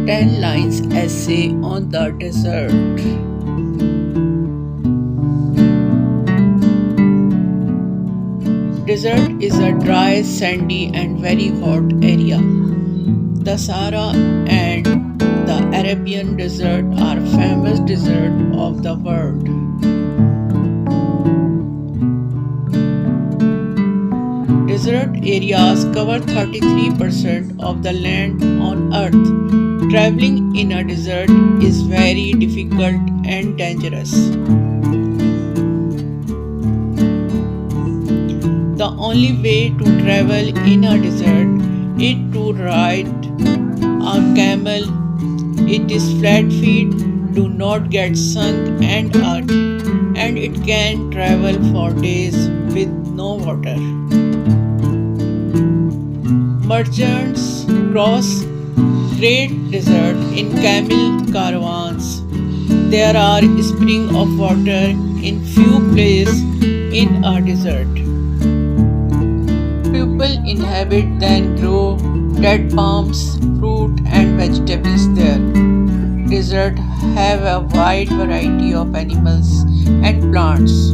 10 lines essay on the desert. Desert is a dry, sandy and very hot area. The Sahara and the Arabian Desert are famous deserts of the world. Desert areas cover 33% of the land on earth. Traveling in a desert is very difficult and dangerous. The only way to travel in a desert is to ride a camel. It is flat feet, do not get sunk and it can travel for days with no water. Merchants cross great desert in camel caravans. There are springs of water in few places in a desert. People inhabit then grow date palms, fruit and vegetables there. Desert have a wide variety of animals and plants.